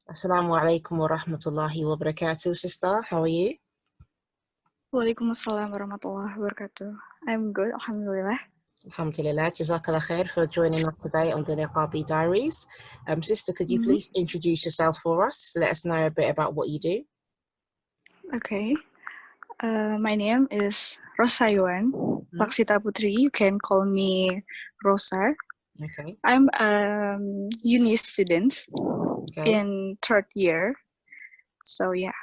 Assalamu alaikum wa rahmatullahi wa barakatuh, sister. How are you? Waalaikumsalam warahmatullahi wabarakatuh. I'm good, alhamdulillah. Alhamdulillah, Jazakallah khair for joining us today on the Niqabi Diaries. Sister, could you Mhm. please introduce yourself for us? Let us know a bit about what you do. Okay. My name is Rosa Yoan, Mhm. Laksita Putri. You can call me Rosa. Okay, I'm a uni student okay. in third year. So yeah,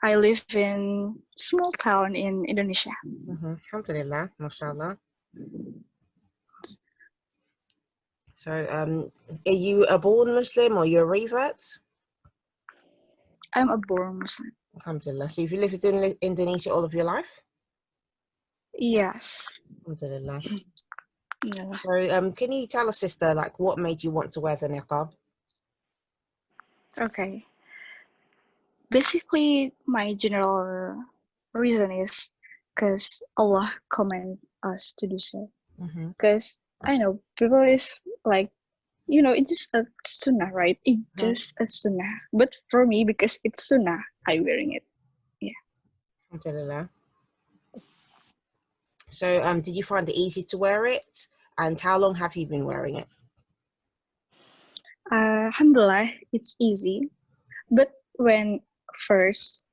I live in small town in Indonesia. Alhamdulillah, mashallah. So, are you a born Muslim or you're a revert? I'm a born Muslim. Alhamdulillah. So, you've lived in Indonesia all of your life? Yes. Alhamdulillah. Yeah. So, can you tell us, sister, like what made you want to wear the niqab? Okay. Basically, my general reason is because Allah command us to do so. Mm-hmm. Because I know people is like, it's just a sunnah, right? It's just a sunnah. But for me, because it's sunnah, I wearing it. Yeah. Alhamdulillah. So, did you find it easy to wear it? And how long have you been wearing it? Alhamdulillah, it's easy. But when first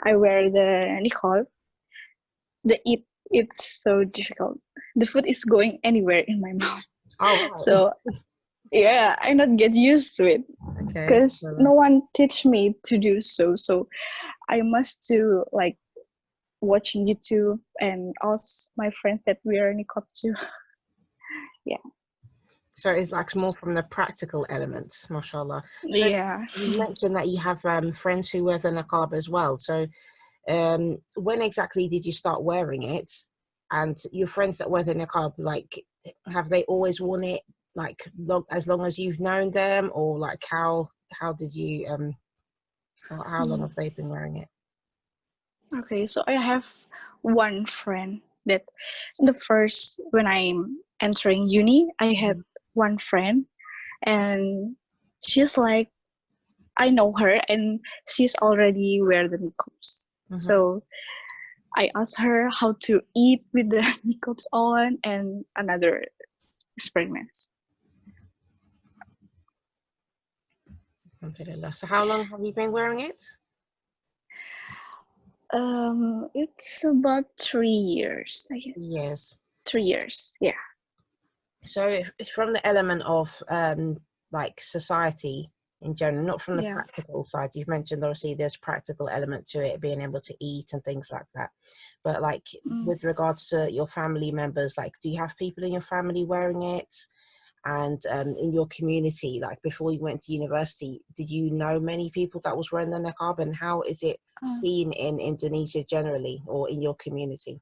I wear the niqab, it's so difficult. The food is going anywhere in my mouth. Oh, right. So yeah, I not get used to it Okay. because no one teach me to do so. So I must to like watch YouTube and ask my friends that wear niqab too. Yeah. So it's like more from the practical elements, mashallah. So Yeah. you mentioned that you have friends who wear the niqab as well. So when exactly did you start wearing it? And your friends that wear the niqab, like, have they always worn it like as long as you've known them, or like how did you how long have they been wearing it? Okay, so I have one friend that the first when I'm entering uni, I had one friend and she's like I know her and she's already wear the niqabs. So I asked her how to eat with the niqabs on and another experiments. Alhamdulillah. So how long have you been wearing it? It's about 3 years, I guess. Yes. 3 years, yeah. So it's from the element of like society in general, not from the Yeah. practical side. You've mentioned obviously there's practical element to it, being able to eat and things like that. But like with regards to your family members, like do you have people in your family wearing it? And in your community, like before you went to university, did you know many people that was wearing the niqab, and how is it seen in Indonesia generally or in your community?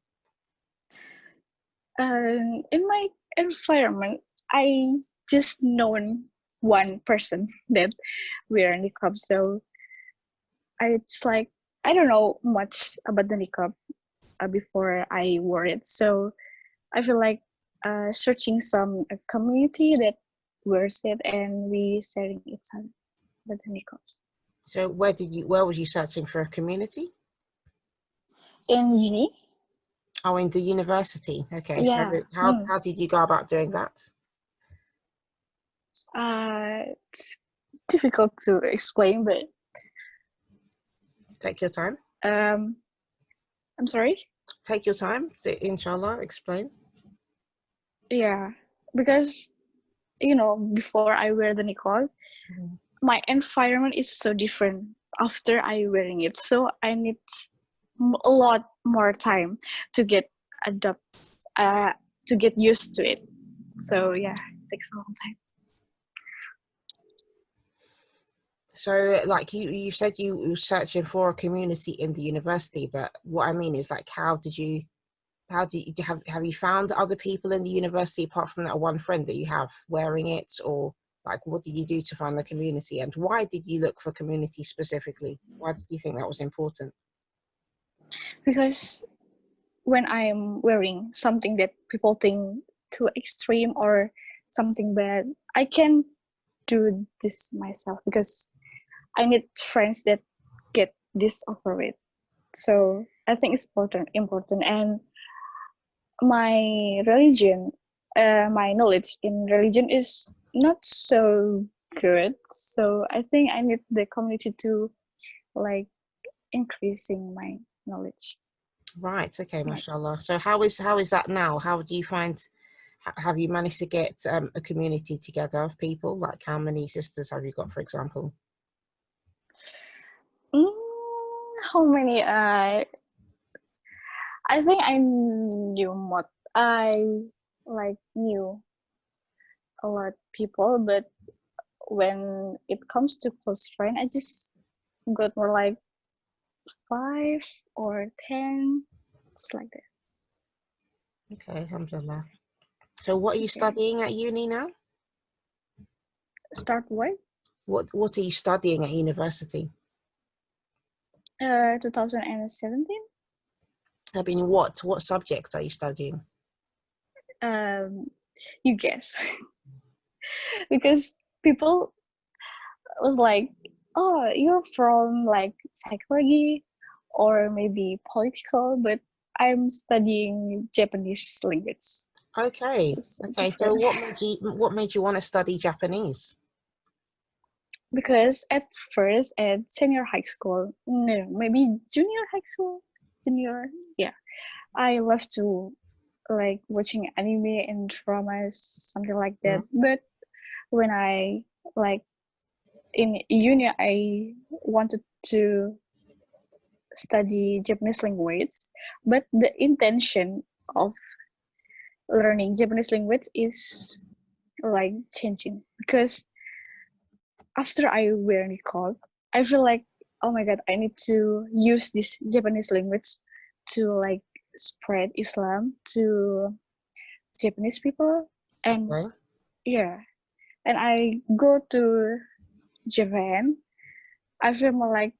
In my environment, I just known one person that wear niqab, so it's like I don't know much about the niqab before I wore it. So I feel like searching some community that wears it and we sharing each other with the niqabs. So where was you searching for a community? In uni, Oh, in the university. Okay. So yeah. how did you go about doing that? It's difficult to explain, but Take your time. I'm sorry. Take your time. Inshallah, explain. Yeah, because before I wear the niqab, my environment is so different after I wearing it. So I need a lot more time to get adapt, to get used to it. So yeah, it takes a long time. So, like you said, you were searching for a community in the university, but what I mean is, like, how do you have you found other people in the university apart from that one friend that you have wearing it, or like what did you do to find the community, and why did you look for community specifically? Why did you think that was important? Because when I'm wearing something that people think too extreme or something bad, I can do this myself because I need friends that get this over with. So I think it's important. And my religion, my knowledge in religion is not so good. So I think I need the community to like increasing my knowledge. Right. Okay, Right. mashallah. So how is that now? How do you find have you managed to get a community together of people? Like how many sisters have you got, for example? Mm, how many? I think I knew more. I like knew a lot of people, but when it comes to close friend, I just got more like 5 or 10. It's like that. Okay, alhamdulillah. So what are you Okay. studying at uni now? Start what? What are you studying at university? 2017. I mean, what subjects are you studying? Um, you guess, because people was like, "Oh, you're from like psychology or maybe political," but I'm studying Japanese language. Okay. It's Okay. So different what made you want to study Japanese? because at first at senior high school, no, maybe junior high school, junior, yeah, I love to like watching anime and dramas, something like that. Mhm. But when I like in uni, I wanted to study Japanese language, but the intention of learning Japanese language is like changing because after I wear niqab, I feel like, oh my god, I need to use this Japanese language to like spread Islam to Japanese people. And Okay. yeah, and I go to Japan. I feel more like,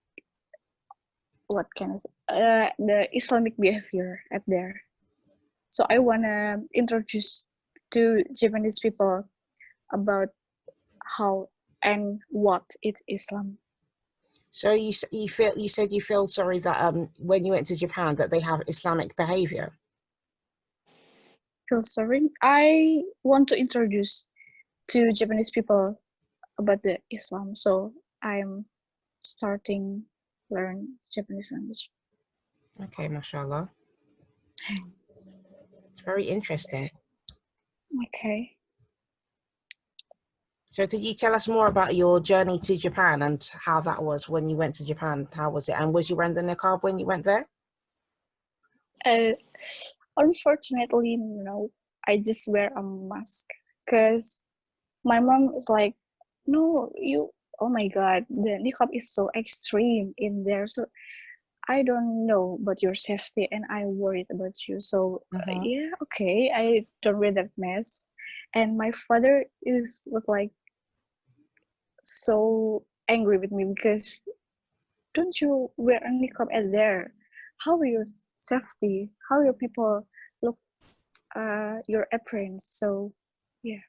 what can I say? The Islamic behavior at there. So I wanna introduce to Japanese people about how and what is Islam. So you said you feel sorry that when you went to Japan that they have Islamic behavior. Feel sorry. I want to introduce to Japanese people about the Islam. So I'm starting learn Japanese language. Okay, mashallah. It's very interesting. Okay. So could you tell us more about your journey to Japan and how that was when you went to Japan? How was it? And was you wearing the niqab when you went there? Uh, unfortunately, no. I just wear a mask because my mom is like, no, you. Oh my god, the niqab is so extreme in there. So I don't know about your safety, and I'm worried about you. So Mm-hmm. yeah, okay, I don't wear that mess. And my father is was like so angry with me because don't you wear a niqab at there? How are your safety? How your people look your appearance? So yeah,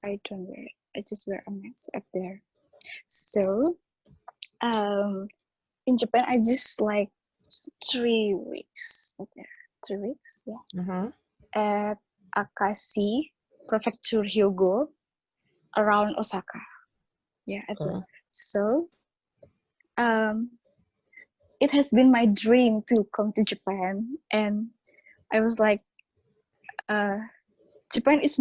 I don't wear it. I just wear a mask at there. So um in Japan I just like 3 weeks at there. 3 weeks, yeah. Mm-hmm. At Akashi Prefecture Hyogo around Osaka. Yeah, at there. Okay. So um it has been my dream to come to Japan, and I was like, uh, Japan is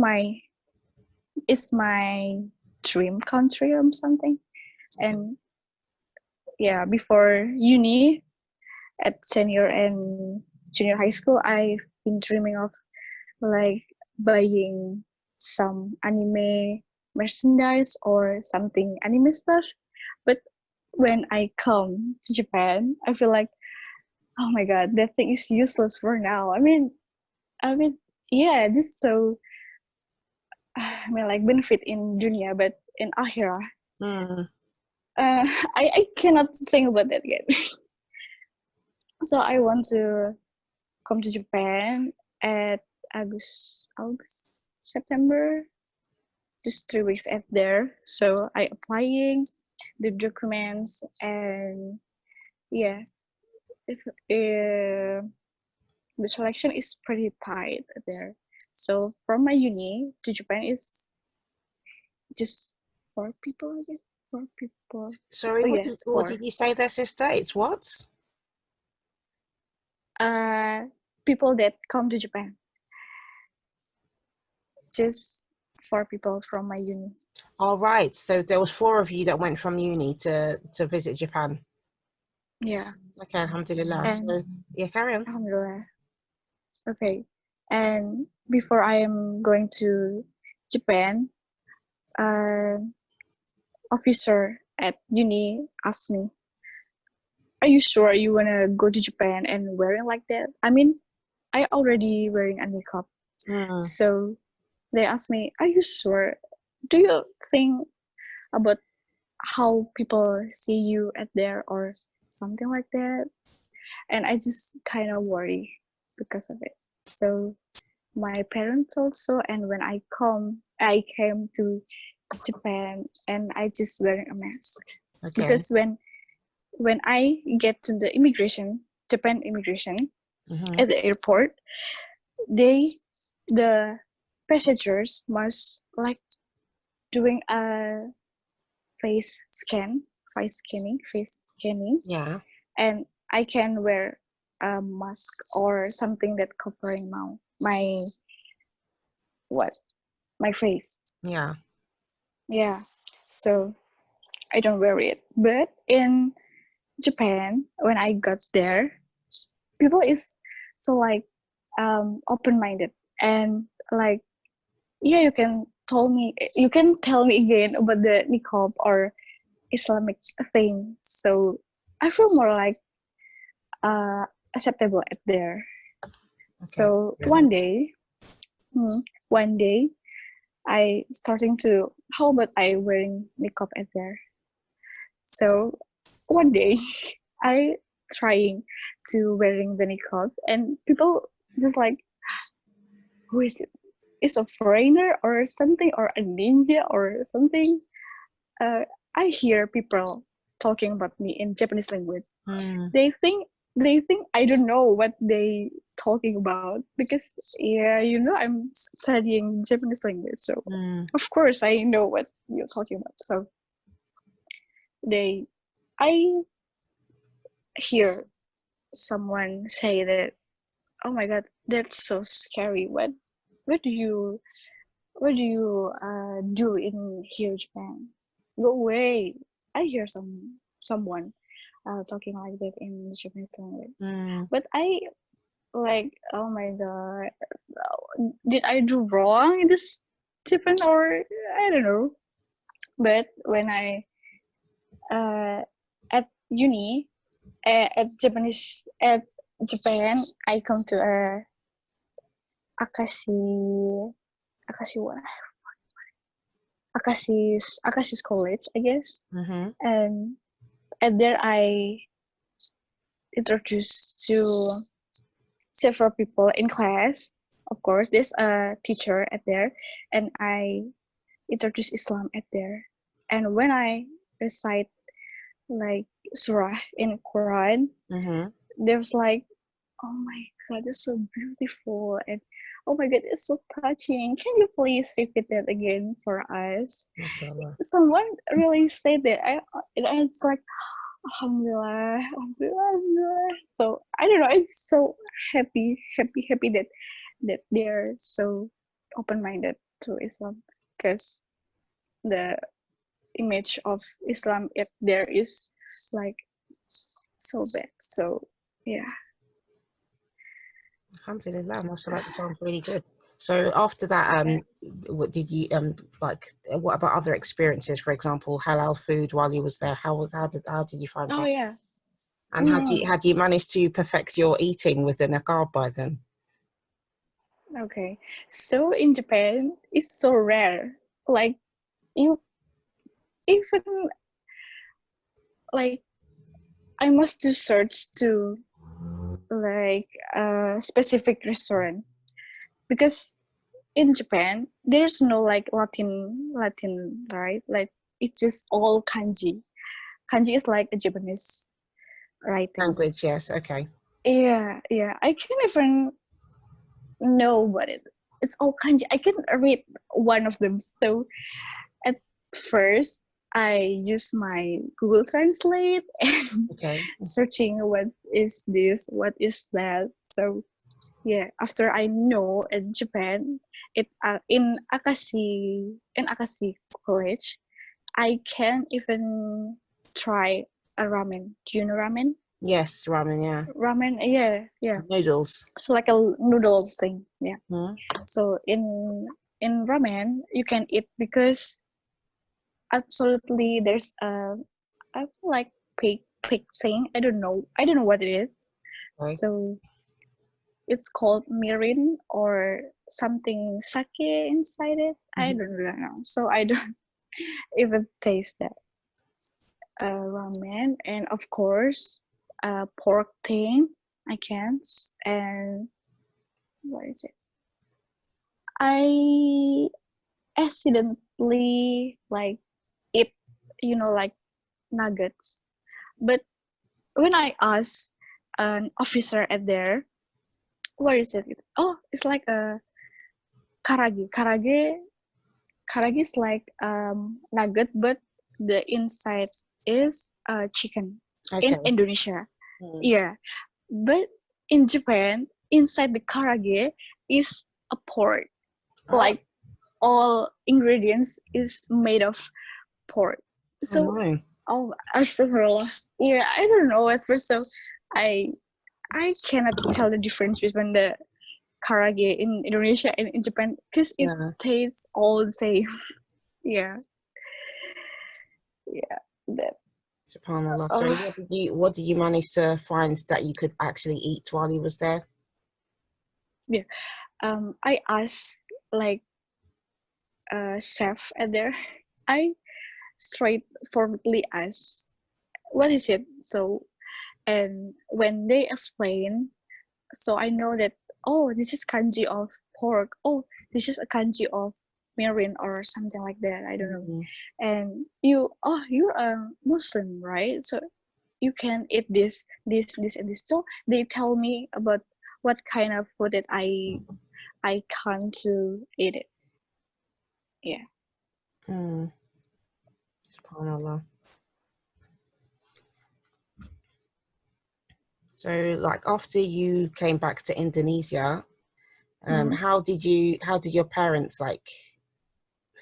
my dream country or something. And yeah, before uni at senior and junior high school, I've been dreaming of like buying some anime merchandise or something anime stuff. But when I come to Japan, I feel like, oh my god, that thing is useless for now. I mean, yeah, this so I mean like benefit in dunya, but in akhirah, Mm. I cannot think about that yet. So I want to come to Japan at August, September, just 3 weeks at there. So I applying the documents, and yeah, if the selection is pretty tight there. So from my uni to Japan is just 4 people, I guess. 4 people. Sorry, Oh what yes, what four. did you say there, sister? It's what? Uh, People that come to Japan. Just 4 people from my uni. All right. So there was 4 of you that went from uni to visit Japan. Yeah, Okay, alhamdulillah. and So yeah, carry on. alhamdulillah. Okay, and before I am going to Japan, an officer at uni asked me, "Are you sure you wanna go to Japan and wearing like that?" I mean, I already wearing a niqab, Mm, so they asked me, "Are you sure? Do you think about how people see you at there or something like that?" And I just kind of worry because of it. So my parents also, and when I came to Japan and I just wearing a mask okay. because when I get to the Japan immigration Mm-hmm. at the airport, they the passengers must like doing a face scan, face scanning, Yeah, and I can wear a mask or something that covering my what my face. yeah. Yeah, so I don't wear it. But in Japan, when I got there, people is so like open minded and like yeah, you can tell me again about the niqab or Islamic thing. So I feel more like uh acceptable at there. Okay. So Alhamdulillah. hmm, one day I starting to how about I wearing niqab at there. So one day I trying to wearing the niqab and people just like who is it? Is a foreigner or something or a ninja or something. Uh, I hear people talking about me in Japanese language. Mm, They think they think I don't know what they talking about because yeah, you know I'm studying Japanese language, so mm. of course I know what you're talking about. So they I hear someone say that, oh my god, that's so scary. What do you do in here Japan? Go away. I hear someone talking like that in Japanese language. Mm, But I like, oh my god, did I do wrong in this Japan or I don't know. But when I uh, at uni at Japan, I come to Akashi Akashi what Akashi's college, I guess, mm-hmm. and there I introduced to several people in class. Of course, there's a teacher at there, and I introduced Islam at there. And when I recite like surah in Quran, Mm-hmm. there's like, oh my god, it's so beautiful, and oh my god, it's so touching. Can you please repeat that again for us? MashaAllah. Someone really said that. It's like alhamdulillah, alhamdulillah, alhamdulillah. So I don't know. I'm so happy that they're so open-minded to Islam because the image of Islam if there is like so bad. So yeah. Alhamdulillah, mashallah, that sounds really good. So after that, Yeah. what did you like? What about other experiences? For example, halal food while you was there. How did you find Oh that? yeah. And Mm, had you managed to perfect your eating with the niqab by then? okay. So in Japan, it's so rare. Like you even like I must do search to like a specific restaurant because in Japan there's no like Latin right like it's just all kanji kanji is like a Japanese writings. Language, yes, okay. Yeah, yeah. I can't even know what it. It's all kanji. I can read one of them. So at first, I use my Google Translate and Okay. searching what is this, what is that. So yeah, after I know in Japan, it in Akashi College, I can even try a ramen. Do you know ramen? Yes, ramen, yeah. Ramen, yeah, yeah. Noodles. So like a noodles thing, yeah. Hmm? So in ramen you can eat because absolutely there's a like pig thing. I don't know what it is. Okay. So it's called mirin or something sake inside it. I Mhm. don't really know. So I don't even taste that ramen, and of course pork thing I can't. And what is it? I accidentally like eat, like nuggets. But when I asked an officer at there, what is it? Oh, it's like a karage. Karage is like nugget, but the inside is chicken in Okay. Indonesia. Mm. Yeah, but in Japan, inside the karage is a pork. Oh, Like all ingredients is made of pork. oh So, no. oh, astaghfirullah. Yeah, I don't know at first. So, I I cannot tell the difference between the karage in Indonesia and in Japan because it Yeah. tastes all the same. Yeah, yeah. That. SubhanAllah. So Oh, what did you manage to find that you could actually eat while you was there? yeah. I asked like a chef at there. I straightforwardly asked, "What is it?" So, and when they explain, so I know that, oh, this is kanji of pork. Oh, this is a kanji of mirin or something like that. I don't know. Mm. And you're a Muslim, right? So you can eat this, and this. So they tell me about what kind of food that I can't to eat it. Yeah. Mm. SubhanAllah. So like after you came back to Indonesia, Mm-hmm. how did your parents like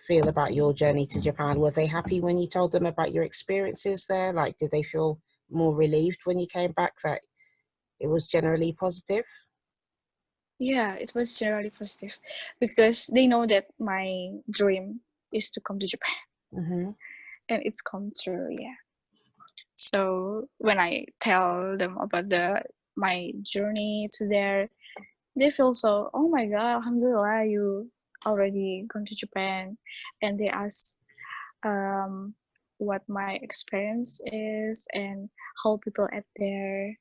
feel about your journey to Japan? Were they happy when you told them about your experiences there? Like, did they feel more relieved when you came back that it was generally positive? Yeah, it was generally positive because they know that my dream is to come to Japan, Mm-hmm. and it's come true. Yeah. So when I tell them about the my journey to there, they feel so, oh my god, alhamdulillah, you already gone to Japan. And they ask um what my experience is and how people at there,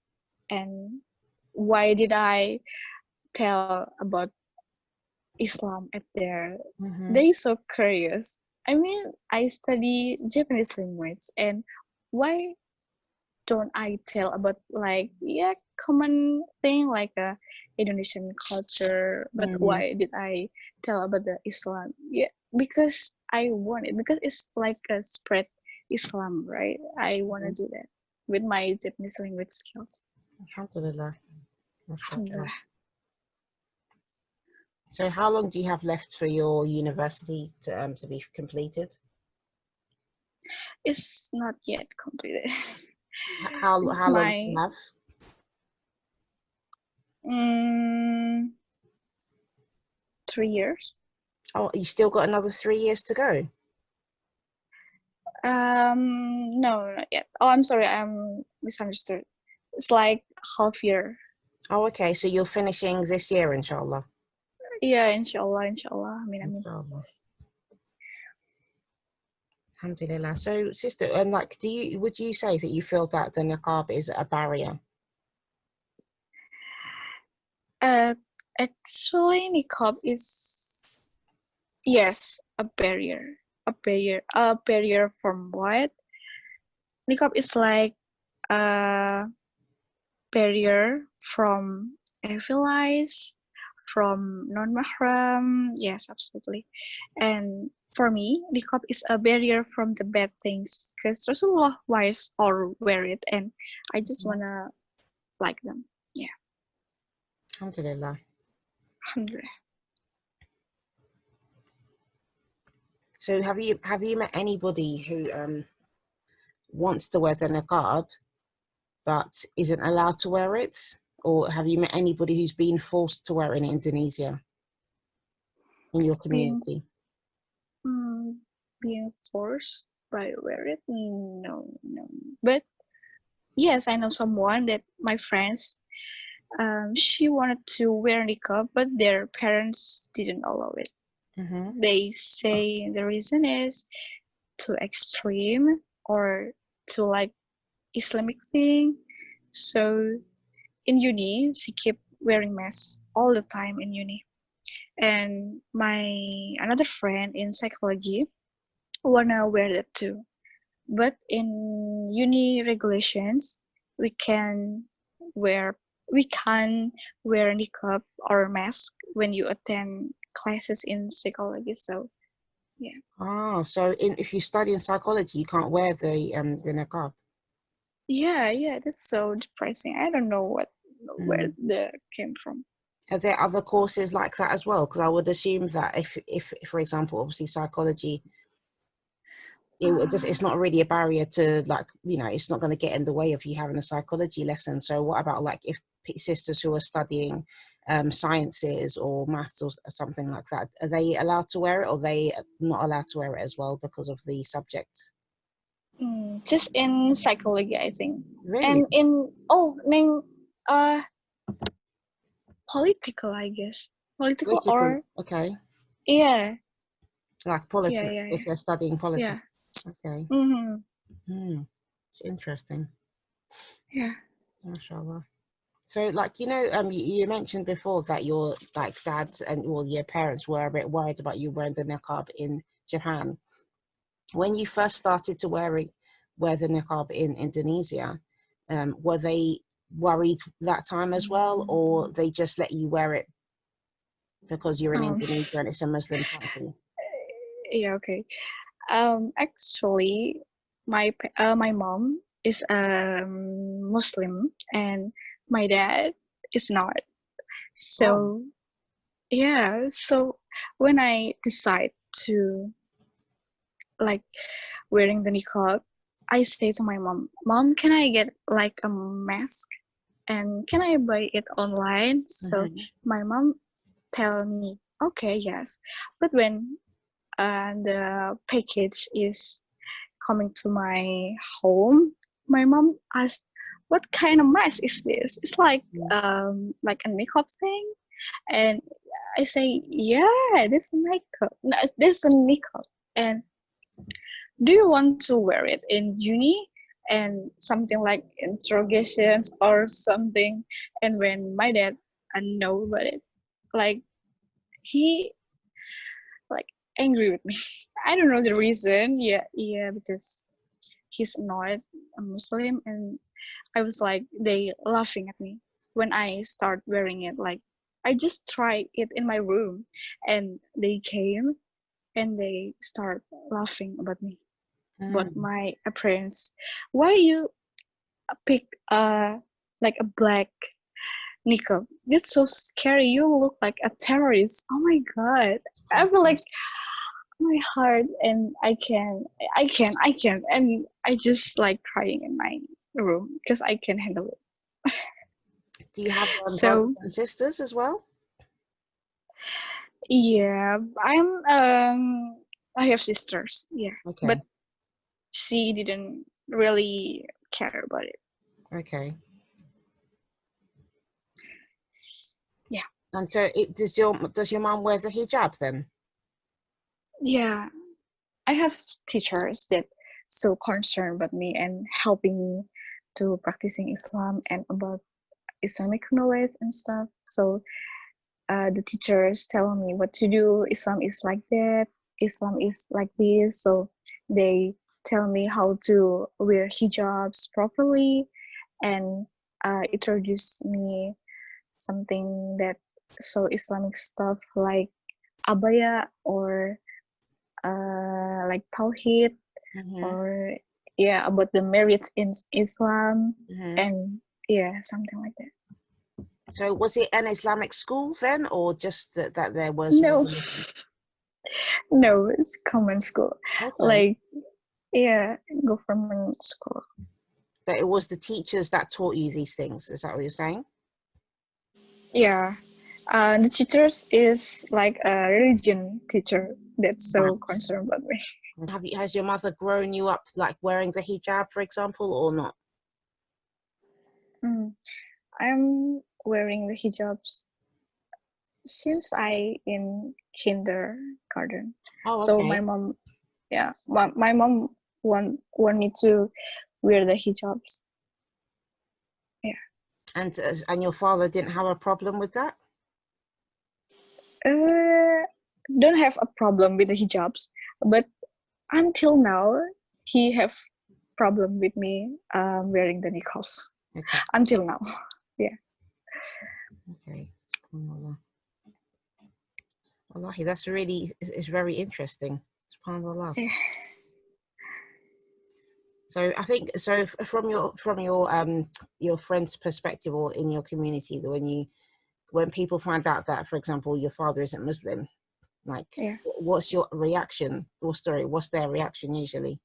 and why did I tell about Islam at there. Mm-hmm. They so curious. I mean, I study Japanese language, and why don't I tell about like, yeah, common thing like a Indonesian culture, but Mm-hmm. why did I tell about the Islam? Yeah, because I want it, because it's like a spread Islam, right? I want to do that with my Japanese language skills. Alhamdulillah. MashaAllah. Alhamdulillah. So how long do you have left for your university to be completed? It's not yet completed. How It's how long do my you have? mm, 3 years. Oh, you still got another 3 years to go. No, not yet. Oh, I'm sorry, I'm misunderstood. It's like half year. Oh, okay. So you're finishing this year, inshallah. Yeah, inshallah, inshallah. I mean. Inshallah. Alhamdulillah. So, sister, and like, would you say that you feel that the niqab is a barrier? Uh, Actually, niqab is, yes, a barrier. A barrier. A barrier from what? niqab is like a barrier from evil eyes, from non-mahram. Yes, absolutely. And for me, niqab is a barrier from the bad things because Rasulullah wives all wear it, and I just Mhm. wanna like them. Yeah, Alhamdulillah. alhamdulillah. So have you met anybody who wants to wear the niqab but isn't allowed to wear it? Or have you met anybody who's been forced to wear it in Indonesia in your Being community? mm, being forced by wear it? No, no. But yes, I know someone that my friends. She wanted to wear niqab, but their parents didn't allow it. Mm-hmm. They say the reason is too extreme or too like Islamic thing. So in uni, she kept wearing mask all the time in uni. And my another friend in psychology wanna wear that too. But in uni regulations, we can wear we can wear niqab or mask when you attend classes in psychology. So yeah. Ah, so if you study in psychology, you can't wear the niqab. Yeah, yeah, that's so depressing. I don't know where Mm. that came from. Are there other courses like that as well? Because I would assume that if for example, obviously psychology, Uh, it's not really a barrier to, like, it's not going to get in the way of you having a psychology lesson. So what about, like, if sisters who are studying sciences or maths or something like that, are they allowed to wear it, or are they not allowed to wear it as well because of the subject? just in psychology, I think. Really? And in name uh political, I guess. Political Political? or Okay. yeah, Like yeah, politics, yeah, if yeah. they're studying Yeah. politics. Okay. Mm-hmm. Hmm. It's interesting. Yeah. MashaAllah. So, like, you mentioned before that your, like, dad and well, your parents were a bit worried about you wearing the niqab in Japan. When you first started to wear the niqab in Indonesia, were they worried that time as well, or they just let you wear it because you're in Um Indonesia and it's a Muslim country? yeah, okay. Actually my mom is Muslim and my dad is not. Oh. So yeah, so when I decide to like wearing the niqab, I say to my mom, "Mom, can I get like a mask and can I buy it online?" So Mm-hmm. my mom tell me, "Okay, yes." But when the package is coming to my home, my mom asked, "What kind of mask is this?" It's like a niqab thing, and I say, "Yeah, this is niqab. No, this is a niqab." And do you want to wear it in uni? And something like interrogations or something. And when my dad know about it, like he like angry with me. I don't know the reason. Yeah, yeah, because he's not a Muslim, and I was like they laughing at me when I start wearing it. Like I just tried it in my room, and they came and they start laughing about me, about Mm. my appearance. Why you pick like a black niqab? It's so scary. You look like a terrorist. Oh my god! I feel like my heart, and I can, and I just like crying in my room because I can handle it. Do you have brothers So and sisters as well? yeah, I have sisters. Yeah, but Okay. she didn't really care about it. Okay. Yeah, And so, does your mom wear the hijab then? yeah. I have teachers that so concerned about me and helping me to practicing Islam and about Islamic knowledge and stuff. So the teachers tell me what to do. Islam is like that. Islam is like this. So they tell me how to wear hijabs properly, and introduce me something that so Islamic stuff like abaya, or like tawhid, Mm-hmm. or yeah, about the merits in Islam, Mm-hmm. and yeah, something like that. So was it an Islamic school then, or just that there was No, religion? no, it's common school, Okay. like yeah, government school. But it was the teachers that taught you these things. Is that what you're saying? Yeah, the teachers is like a religion teacher that's so Right. concerned about me. Has your mother grown you up like wearing the hijab, for example, or not? Mm. I'm wearing the hijabs since I in kindergarten. Oh, So my okay. mom, yeah, my mom want me to wear the hijabs. Yeah. And your father didn't have a problem with that? Uh, don't have a problem with the hijabs, but until now he have problem with me wearing the niqabs. Okay. Until now, yeah. Okay. Wallahi, that's really it's very interesting. SubhanAllah. Yeah. So I think so from your friend's perspective or in your community, that when people find out that, for example, your father isn't Muslim, like Yeah. what's your reaction or story? What's their reaction usually?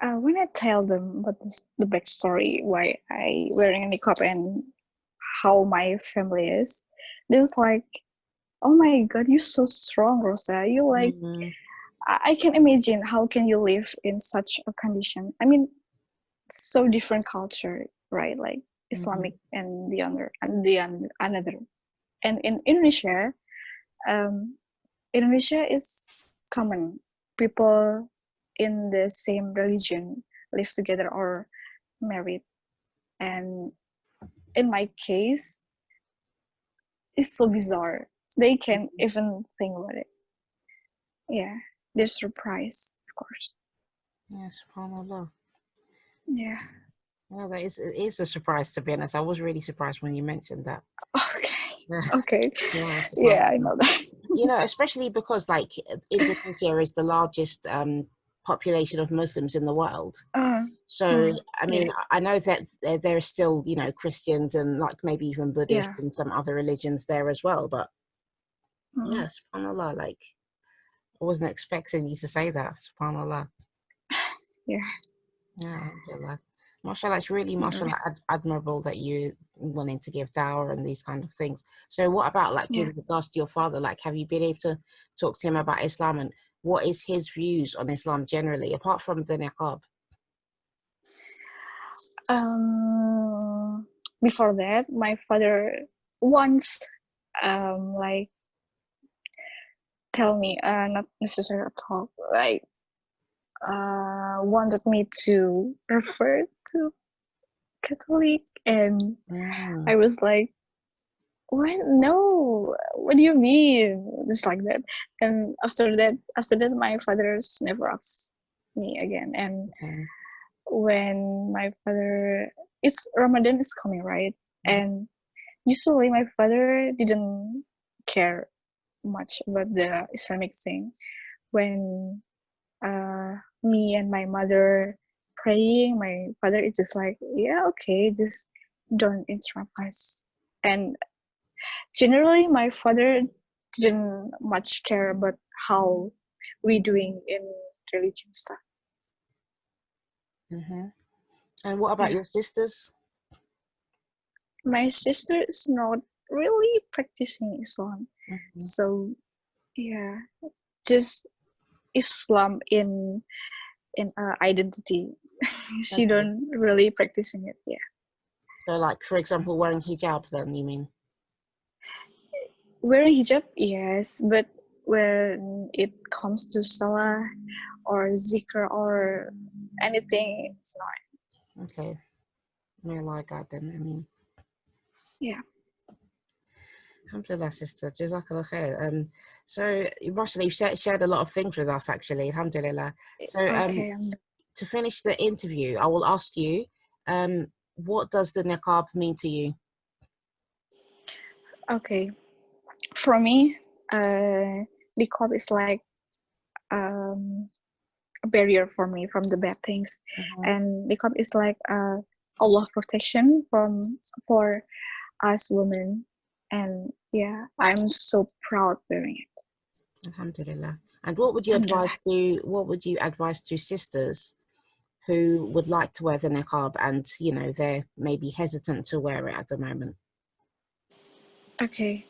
When I tell them about the backstory, why I wearing a niqab and how my family is, they was like, "Oh my God, you're so strong, Rosa. You like, Mm-hmm. I can imagine how can you live in such a condition. I mean, so different culture, right? Like Mm-hmm. Islamic and another. And in Indonesia, um, Indonesia is common. People in the same religion live together or married. And in my case, it's so bizarre. They can't even think about it. Yeah, they're surprised, of course. Yeah, SubhanAllah. Yeah. Yeah, it is a surprise, to be honest. I was really surprised when you mentioned that. Okay. Yeah, Okay. yeah, Yeah, I SubhanAllah. know that. Especially because like Indonesia is the largest population of Muslims in the world. Uh, So, I yeah. mean, I know that there are still, Christians and like maybe even Buddhists Yeah. and some other religions there as well. But Mm, yeah, subhanAllah, like I wasn't expecting you to say that, subhanAllah. yeah. Yeah, alhamdulillah. Mashallah, it's really, Mm, mashallah, admirable that you wanting to give dawah and these kind of things. So what about like yeah. with regards to your father? Like, have you been able to talk to him about Islam and what is his views on Islam generally, apart from the niqab? Um, Before that, my father once like tell me, not necessarily at all, like wanted me to refer to Catholic, and Mm, I was like, what? No, what do you mean? Just like that. And after that, my father's never asked me again. And okay. when my father, it's Ramadan is coming, right? And usually my father didn't care much about the Islamic thing. When me and my mother praying, my father is just like, yeah, okay, just don't interrupt us. And generally, my father didn't much care about how we doing in religion stuff. Mm-hmm. And what about Yeah, your sisters? my sister is not really practicing Islam, Mm-hmm. so yeah, just Islam in identity. She Okay. don't really practicing it. Yeah, So, like, for example, wearing hijab, then you mean? wearing hijab, yes, but when it comes to salah or zikr or anything, it's not. Okay. May Allah guide them. I mean, Yeah. Alhamdulillah, sister. Jazakallah khair. So, mashallah, you've shared a lot of things with us, actually. Alhamdulillah. So, Okay, to finish the interview, I will ask you, what does the niqab mean to you? okay. For me, niqab is like a barrier for me from the bad things, and niqab is like Allah protection for us women, and yeah, I'm so proud wearing it. Alhamdulillah. And what would you Alhamdulillah. advise to sisters who would like to wear the niqab and, you know, they're maybe hesitant to wear it at the moment? Okay.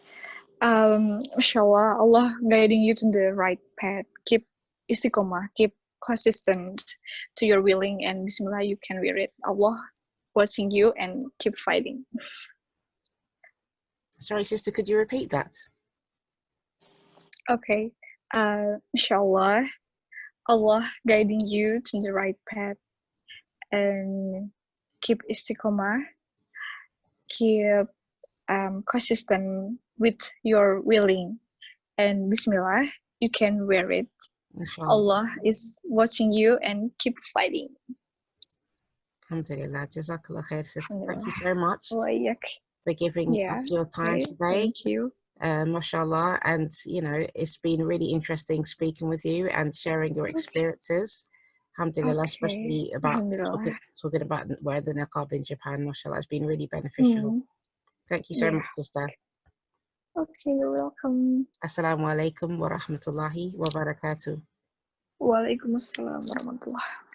Inshallah, Allah guiding you to the right path. Keep istiqomah, keep consistent to your willing, and Bismillah, you can wear it. Allah watching you and keep fighting. Sorry, sister, could you repeat that? Okay. Inshallah, Allah guiding you to the right path and keep istiqomah, keep consistent with your willing, and Bismillah, you can wear it. Inshallah. Allah is watching you and keep fighting. Alhamdulillah. Jazakallah khair, sister. Thank you Alhamdulillah. so much for giving Yeah, us your time okay, today. thank you. Mashallah. And, you know, it's been really interesting speaking with you and sharing your experiences. Alhamdulillah, Okay, especially about Alhamdulillah. talking about wearing the niqab in Japan. Mashallah, it's been really beneficial. Thank you so Yeah. much, sister. Okay, you're welcome. Assalamu alaikum wa rahmatullahi wa barakatuh. Waalaikumsalam warahmatullahi.